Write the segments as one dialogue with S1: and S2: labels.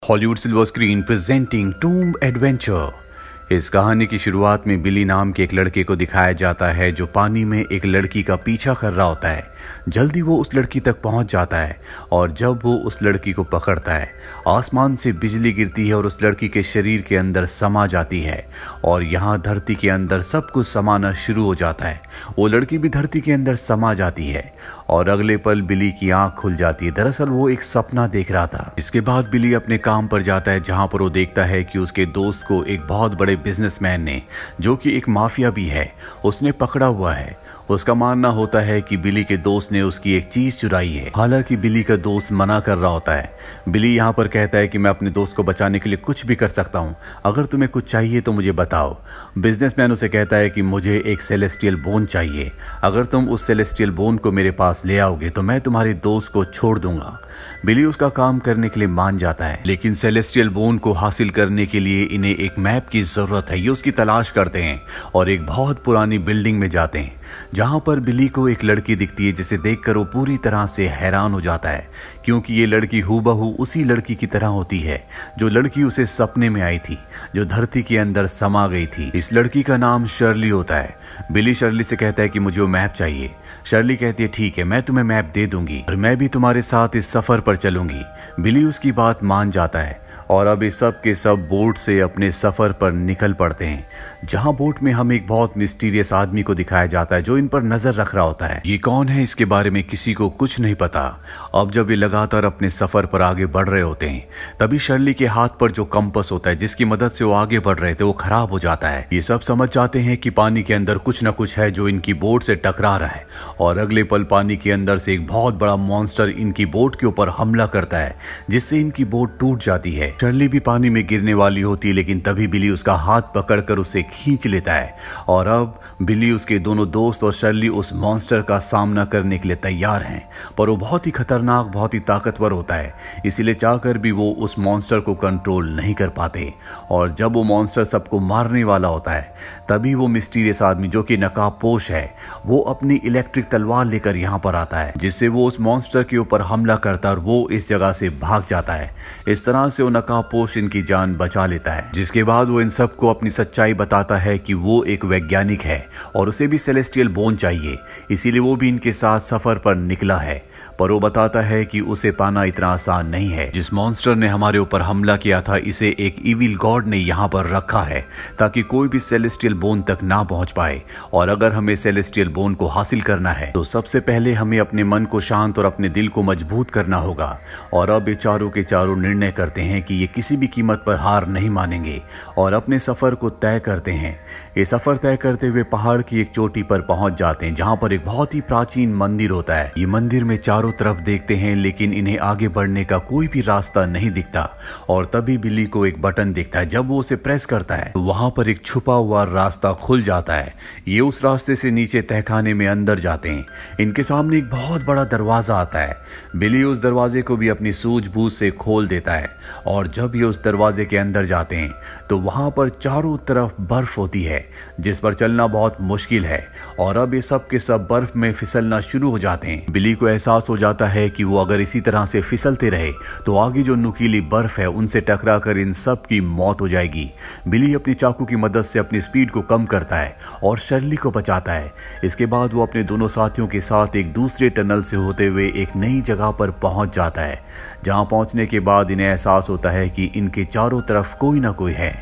S1: Hollywood silver screen presenting tomb adventure. इस कहानी की शुरुआत में बिली नाम के एक लड़के को दिखाया जाता है जो पानी में एक लड़की का पीछा कर रहा होता है। जल्दी वो उस लड़की तक पहुंच जाता है और जब वो उस लड़की को पकड़ता है, आसमान से बिजली गिरती है और उस लड़की के शरीर के अंदर समा जाती है और यहाँ धरती के अंदर सब कुछ समाना शुरू हो जाता है। वो लड़की भी धरती के अंदर समा जाती है और अगले पल बिली की आंख खुल जाती है। दरअसल वो एक सपना देख रहा था। इसके बाद बिली अपने काम पर जाता है जहाँ पर वो देखता है कि उसके दोस्त को एक बहुत बड़े बिजनेसमैन ने, जो कि एक माफिया भी है, उसने पकड़ा हुआ है। उसका मानना होता है कि बिली के दोस्त ने उसकी एक चीज चुराई है। हालांकि बिली का दोस्त मना कर रहा होता है। बिली यहाँ पर कहता है कि मैं अपने दोस्त को बचाने के लिए कुछ भी कर सकता हूँ, अगर तुम्हें कुछ चाहिए तो मुझे बताओ। बिजनेसमैन उसे कहता है कि मुझे एक सेलेस्टियल बोन चाहिए, अगर तुम उस सेलेस्टियल बोन को मेरे पास ले आओगे तो मैं तुम्हारे दोस्त को छोड़ दूंगा। बिली उसका काम करने के लिए मान जाता है, लेकिन सेलेस्टियल बोन को हासिल करने के लिए इन्हें एक मैप की जरूरत है। ये उसकी तलाश करते हैं और एक बहुत पुरानी बिल्डिंग में जाते हैं जहां पर बिली को एक लड़की दिखती है जिसे देखकर वो पूरी तरह से हैरान हो जाता है, क्योंकि ये लड़की हूबहू उसी लड़की की तरह होती है जो लड़की उसे सपने में आई थी, जो धरती के अंदर समा गई थी। इस लड़की का नाम शर्ली होता है। बिली शर्ली से कहता है कि मुझे वो मैप चाहिए। शर्ली कहती है ठीक है, मैं तुम्हें मैप दे दूंगी और मैं भी तुम्हारे साथ इस सफर पर चलूंगी। बिली उसकी बात मान जाता है और अब इस सब के सब बोट से अपने सफर पर निकल पड़ते हैं, जहां बोट में हमें एक बहुत मिस्टीरियस आदमी को दिखाया जाता है जो इन पर नजर रख रहा होता है। ये कौन है इसके बारे में किसी को कुछ नहीं पता। अब जब ये लगातार अपने सफर पर आगे बढ़ रहे होते हैं, तभी शर्ली के हाथ पर जो कंपास होता है जिसकी मदद से वो आगे बढ़ रहे थे वो खराब हो जाता है। ये सब समझ जाते हैं कि पानी के अंदर कुछ न कुछ है जो इनकी बोट से टकरा रहा है और अगले पल पानी के अंदर से एक बहुत बड़ा मॉन्स्टर इनकी बोट के ऊपर हमला करता है, जिससे इनकी बोट टूट जाती है। शर्ली भी पानी में गिरने वाली होती है, लेकिन तभी बिली उसका हाथ पकड़कर उसे खींच लेता है और अब बिली, उसके दोनों दोस्त और शर्ली उस मॉन्स्टर का सामना करने के लिए तैयार हैं। पर वो बहुत ही खतरनाक, बहुत ही ताकतवर होता है, इसीलिए चाहकर भी वो उस मॉन्स्टर को कंट्रोल नहीं कर पाते। और जब वो मॉन्स्टर सबको मारने वाला होता है, तभी वो मिस्टीरियस आदमी जो कि नकाबपोश है, वो अपनी इलेक्ट्रिक तलवार लेकर यहाँ पर आता है, जिससे वो उस मॉन्स्टर के ऊपर हमला करता है और वो इस जगह से भाग जाता है। इस तरह से वो नकाबपोश इनकी जान बचा लेता है, जिसके बाद वो इन सबको अपनी सच्चाई बताता है कि वो एक वैज्ञानिक है और उसे भी सेलेस्टियल बोन चाहिए, इसीलिए वो भी इनके साथ सफर पर निकला है। पर वो बताता है कि उसे पाना इतना आसान नहीं है। जिस मॉन्स्टर ने हमारे ऊपर हमला किया था, इसे एक इविल गॉड ने यहाँ पर रखा है ताकि कोई भी सेलेस्टियल बोन तक ना पहुंच पाए। और अगर हमें सेलेस्टियल बोन को हासिल करना है तो सबसे पहले हमें अपने मन को शांत और अपने दिल को मजबूत करना होगा। और अब ये चारों के चारों निर्णय करते हैं कि ये किसी भी कीमत पर हार नहीं मानेंगे और अपने सफर को तय करते हैं। ये सफर तय करते हुए पहाड़ की एक चोटी पर पहुंच जाते हैं, जहां पर एक बहुत ही प्राचीन मंदिर होता है। ये मंदिर में चारों तरफ देखते हैं, लेकिन इन्हें आगे बढ़ने का कोई भी रास्ता नहीं दिखता। और तभी बिली को एक बटन दिखता है। जब वो उसे प्रेस करता है तो वहां पर एक छुपा हुआ रास्ता खुल जाता है। ये उस रास्ते से नीचे तहखाने में अंदर जाते हैं। इनके सामने एक बहुत बड़ा दरवाजा आता है। बिली उस दरवाजे को भी अपनी सूझबूझ से खोल देता है और जब ये उस दरवाजे के अंदर जाते हैं तो वहां पर चारों तरफ बर्फ होती है, जिस पर चलना बहुत मुश्किल है। और अब ये सब के सब बर्फ में फिसलना शुरू हो जाते हैं। बिली को एहसास हो जाता है कि वो अगर इसी तरह से फिसलते रहे तो आगे जो नुकीली बर्फ है उनसे टकराकर इन सब की मौत हो जाएगी। बिली अपनी चाकू की मदद से अपनी स्पीड को कम करता है और शर्ली को बचाता है। इसके बाद वो अपने दोनों साथियों के साथ एक दूसरे टनल से होते हुए एक नई जगह पर पहुंच जाता है, जहां पहुंचने के बाद इन्हें एहसास होता है कि इनके चारों तरफ कोई ना कोई है।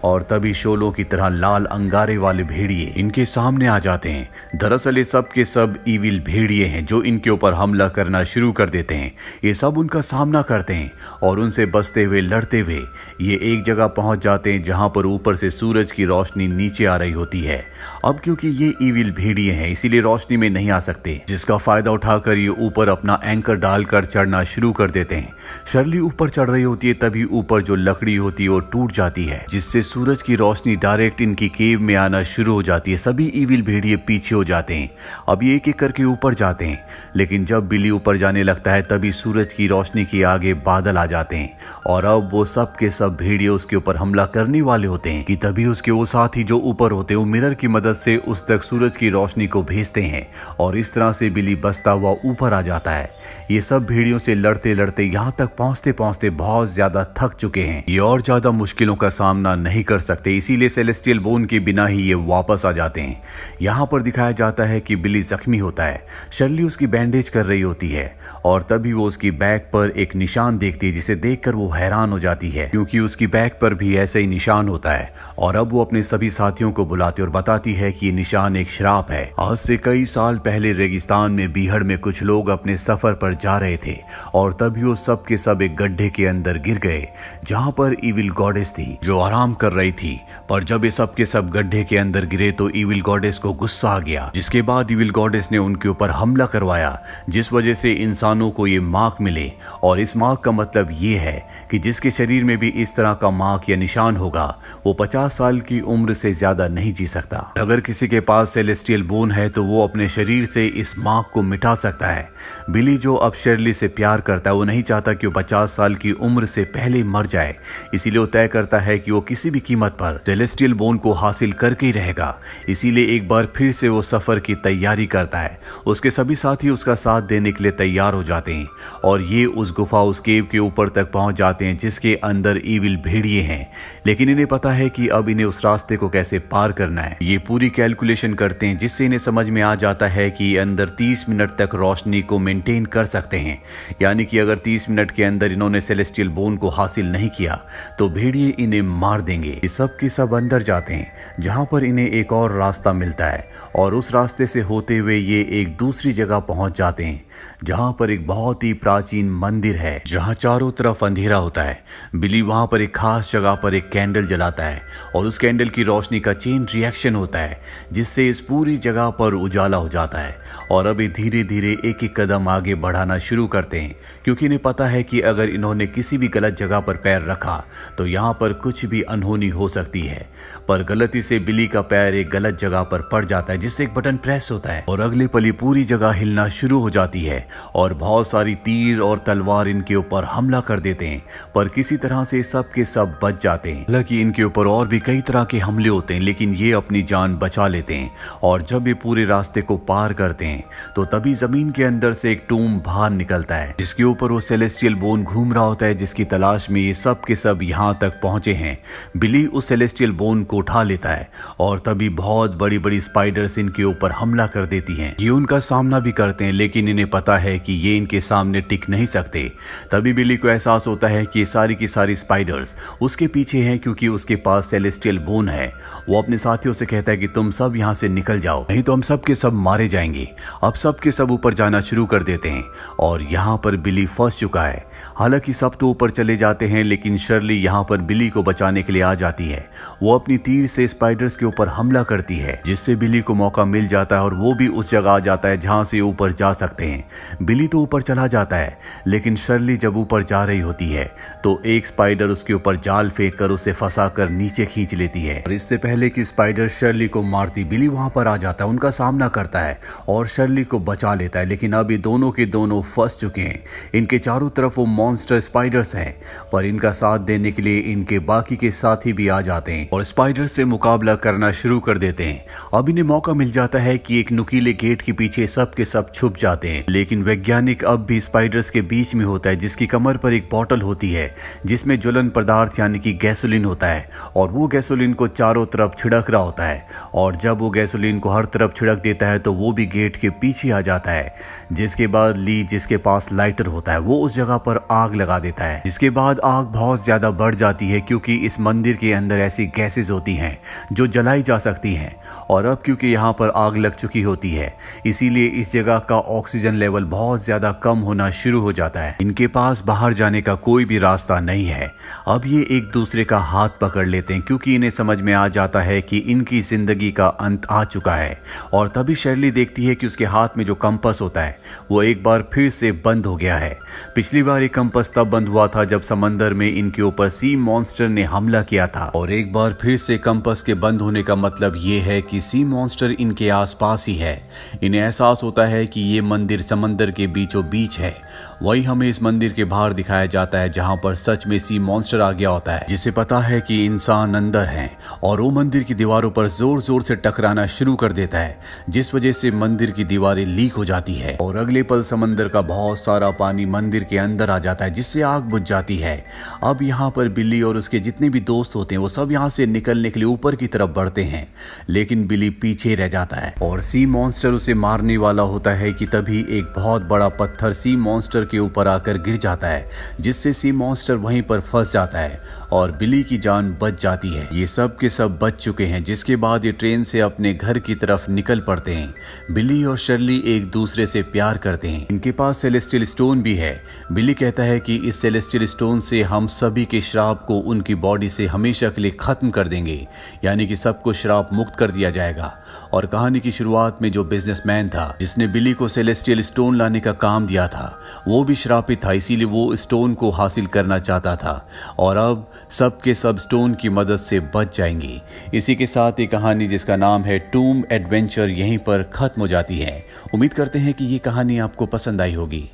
S1: और तभी शोलों की तरह लाल अंगारे वाले भेड़िए इनके सामने आ जाते हैं। दरअसल ये सब के सब इविल भेड़िए हैं जो इनके ऊपर हमला करना शुरू कर देते हैं। ये सब उनका सामना करते हैं और उनसे बचते हुए, लड़ते हुए ये एक जगह पहुंच जाते हैं जहां पर ऊपर से सूरज की रोशनी नीचे आ रही होती है। अब क्योंकि ये इविल भेड़िए हैं इसीलिए रोशनी में नहीं आ सकते, जिसका फायदा उठाकर ये ऊपर अपना एंकर डालकर चढ़ना शुरू कर देते हैं। शर्ली ऊपर चढ़ रही होती है, तभी ऊपर जो लकड़ी होती है वो टूट जाती है, जिससे सूरज की रोशनी डायरेक्ट इनकी केव में आना शुरू हो जाती है, सभी ईविल भेड़िए पीछे हो जाते हैं। अब ये एक एक करके ऊपर जाते हैं, लेकिन जब बिली ऊपर जाने लगता है तभी सूरज की रोशनी के आगे बादल आ जाते हैं और अब वो सब के सब भेड़िए उसके ऊपर हमला करने वाले होते हैं कि तभी उसके वो साथी जो ऊपर होते हैं वो मिरर की मदद से उस तक सूरज की रोशनी को भेजते हैं और इस तरह से बिली बचता हुआ ऊपर आ जाता है। ये सब भेड़ियों से लड़ते लड़ते यहाँ तक पहुंचते पहुंचते बहुत ज्यादा थक चुके हैं, ये और ज्यादा मुश्किलों का सामना नहीं कर सकते, इसीलिए सेलेस्टियल बोन के बिना ही ये वापस आ जाते हैं। यहाँ पर दिखाया जाता है कि बिली जख्मी होता है, शर्ली उसकी बैंडेज कर रही होती है और तभी वो उसकी बैक पर एक निशान देखती है जिसे देखकर वो हैरान हो जाती है क्योंकि उसकी बैक पर भी ऐसा ही निशान होता है। और अब वो अपने सभी साथियों को बुलाती और बताती है कि ये निशान एक श्राप है। आज से कई साल पहले रेगिस्तान में बीहड़ में कुछ लोग अपने सफर पर जा रहे थे और तभी वो सब के सब एक गड्ढे के अंदर गिर गए जहाँ पर ईविल गॉडेस थी जो आराम कर रही थी। पर जब ये सब के सब गड्ढे के अंदर गिरे तो ईविल गॉडेस को गुस्सा आ गया, जिसके बाद ईविल गॉडेस ने उनके ऊपर हमला करवाया, जिस वजह से इंसानों को ये मार्क मिले। और इस मार्क का मतलब ये है कि जिसके शरीर में भी इस तरह का मार्क या निशान होगा वो 50 साल की उम्र से ज्यादा नहीं जी सकता। अगर किसी के पास सेलेस्टियल बोन है तो वो अपने शरीर से इस मार्क को मिटा सकता है। बिली जो अब शर्ली से प्यार करता है वो नहीं चाहता कि वो 50 साल की उम्र से पहले मर जाए, इसीलिए वो तय करता है कि वो किसी भी कीमत पर सेलेस्टियल बोन को हासिल करके ही रहेगा। इसीलिए एक बार फिर से वो सफर की तैयारी करता है। उसके सभी साथी उसका साथ देने के लिए तैयार हो जाते हैं और ये उस गुफा उस केव के ऊपर तक पहुंच जाते हैं जिसके अंदर ईविल भेड़िए हैं, लेकिन इन्हें पता है कि अब इन्हें उस रास्ते को कैसे पार करना है। ये पूरी कैलकुलेशन करते हैं जिससे इन्हें समझ में आ जाता है कि अंदर 30 मिनट तक रोशनी को मेंटेन कर सकते हैं, यानी कि अगर 30 मिनट के अंदर इन्होंने सेलेस्टियल बोन को हासिल नहीं किया तो भेड़िए इन्हें मार देंगे। ये सब के सब अंदर जाते हैं जहां पर इन्हें एक और रास्ता मिलता है और उस रास्ते से होते हुए ये एक दूसरी जगह पहुंच जाते हैं जहां पर एक बहुत ही प्राचीन मंदिर है जहां चारों तरफ अंधेरा होता है। बिली वहां पर एक खास जगह पर एक कैंडल जलाता है और उस कैंडल की रोशनी का चेन रिएक्शन होता है जिससे इस पूरी जगह पर उजाला हो जाता है और अभी धीरे धीरे एक एक कदम आगे बढ़ाना शुरू करते हैं क्योंकि इन्हें पता है कि अगर इन्होंने किसी भी गलत जगह पर पैर रखा तो यहाँ पर कुछ भी अनहोनी हो सकती है। पर गलती से बिली का पैर एक गलत जगह पर पड़ जाता है जिससे एक बटन प्रेस होता है और अगले पल पूरी जगह हिलना शुरू हो जाती है और बहुत सारी तीर और तलवार इनके ऊपर हमला कर देते हैं, पर किसी तरह से सब के सब बच जाते हैं। हालांकि इनके ऊपर और भी कई तरह के हमले होते हैं लेकिन ये अपनी जान बचा लेते हैं और जब ये पूरे रास्ते को पार करते हैं तो तभी जमीन के अंदर से एक टूम बाहर निकलता है जिसके ऊपर वो सेलेस्टियल बोन घूम रहा होता है जिसकी तलाश में ये सब के सब यहाँ तक पहुंचे हैं। बिली उस सेलेस्टियल बोन को उठा लेता है और तभी बहुत बड़ी बड़ी स्पाइडर्स इनके ऊपर हमला कर देती हैं। ये उनका सामना भी करते हैं लेकिन इन्हें पता है कि ये इनके सामने टिक नहीं सकते। तभी बिली को एहसास होता है कि ये सारी की सारी स्पाइडर्स उसके पीछे हैं क्योंकि उसके पास सेलेस्टियल बोन है। वो अपने साथियों से कहता है कि तुम सब यहाँ से निकल जाओ नहीं तो हम सब के सब मारे जाएंगे। अब सब के सब ऊपर जाना शुरू कर देते हैं और यहाँ पर बिली फंस चुका है। हालांकि सब तो ऊपर चले जाते हैं लेकिन शर्ली यहाँ पर बिली को बचाने के लिए आ जाती है। वो अपनी तीर से स्पाइडर्स के ऊपर हमला करती है जिससे बिली को मौका मिल जाता है और वो भी उस जगह आ जाता है जहाँ से ऊपर जा सकते हैं। बिली तो ऊपर चला जाता है लेकिन शर्ली जब ऊपर जा रही होती है तो एक स्पाइडर उसके ऊपर जाल फेंक कर उसे फंसा कर नीचे खींच लेती है और इससे पहले कि स्पाइडर शर्ली को मारती बिली वहां पर आ जाता है, उनका सामना करता है और शर्ली को बचा लेता है। लेकिन अभी दोनों के दोनों फंस चुके हैं। इनके चारों तरफ वो मॉन्स्टर स्पाइडर्स हैं पर इनका साथ देने के लिए इनके बाकी के साथी भी आ जाते हैं और स्पाइडर से मुकाबला करना शुरू कर देते हैं। अब इन्हें मौका मिल जाता है कि एक नुकीले गेट के पीछे सब के सब छुप जाते हैं लेकिन वैज्ञानिक अब भी स्पाइडर्स के बीच में होता है जिसकी कमर पर एक बॉटल होती है जिसमें ज्वलन पदार्थ यानी कि गैसोलीन होता है और वो गैसोलीन को चारों तरफ छिड़क रहा होता है और जब वो गैसोलीन को हर तरफ छिड़क देता है तो वो भी गेट के पीछे आ जाता है। जिसके बाद ली जिसके पास लाइटर होता है वो उस जगह पर आग लगा देता है जिसके बाद आग बहुत ज्यादा बढ़ जाती है क्योंकि इस मंदिर के अंदर ऐसी गैसेज होती हैं जो जलाई जा सकती हैं और अब क्योंकि यहाँ पर आग लग चुकी होती है इसीलिए इस जगह का ऑक्सीजन लेवल बहुत ज्यादा कम होना शुरू हो जाता है। इनके पास बाहर जाने का कोई भी रास्ता नहीं है। अब ये एक दूसरे का हाथ पकड़ लेते हैं क्योंकि इन्हें समझ में आ जाता है कि इनकी जिंदगी का अंत आ चुका है और तभी शर्ली देखती है कि उसके हाथ में जो कंपास होता है वो एक बार फिर से बंद हो गया है। पिछली बार एक कंपास तब बंद हुआ था जब समंदर में इनके ऊपर सी मॉन्स्टर ने हमला किया था। और एक बार फिर से कंपास के बंद होने का मतलब ये है कि सी मॉन्स्टर इनके आसपास ही है। इन्हें एहसास होता है कि ये मंदिर समंदर के बीचों बीच है। वही हमें इस मंदिर के बाहर दिखाया जाता है जहां पर सच में सी मॉन्स्टर आ गया होता है, जिसे पता है कि इंसान अंदर है और वो मंदिर की दीवारों पर जोर जोर से टकराना शुरू कर देता है, जिस वजह से मंदिर की दीवारें लीक हो जाती है और अगले पल समंदर का बहुत सारा पानी मंदिर के अंदर आ जाता है, जिससे आग बुझ जाती है। अब यहाँ पर बिल्ली और उसके जितने भी दोस्त होते हैं वो सब यहाँ से निकलने के लिए ऊपर की तरफ बढ़ते हैं, लेकिन बिल्ली पीछे रह जाता है और सी मॉन्स्टर उसे मारने वाला होता है कि तभी एक बहुत बड़ा पत्थर सी मॉन्स्टर के ऊपर आकर गिर जाता है, जिससे सी मॉन्स्टर वहीं पर फंस जाता है और बिल्ली की जान बच जाती है। ये सब के सब बच चुके हैं, जिसके बाद ये ट्रेन से अपने घर की तरफ निकल पड़ते हैं। बिल्ली और शर्ली एक दूसरे से प्यार करते हैं। इनके पास सेलेस्टियल स्टोन भी है। बिल्ली कहता है कि इस सेलेस्टियल स्टोन से हम सभी के श्राप को उनकी बॉडी से हमेशा के लिए खत्म कर देंगे, यानी कि सबको श्राप मुक्त कर दिया जाएगा। और कहानी की शुरुआत में जो बिजनेसमैन था जिसने बिल्ली को सेलेस्टियल स्टोन लाने का काम दिया था, वो भी श्रापित था, इसीलिए वो स्टोन को हासिल करना चाहता था और अब सब के सब स्टोन की मदद से बच जाएंगी। इसी के साथ ये कहानी जिसका नाम है टूम एडवेंचर यहीं पर खत्म हो जाती है। उम्मीद करते हैं कि ये कहानी आपको पसंद आई होगी।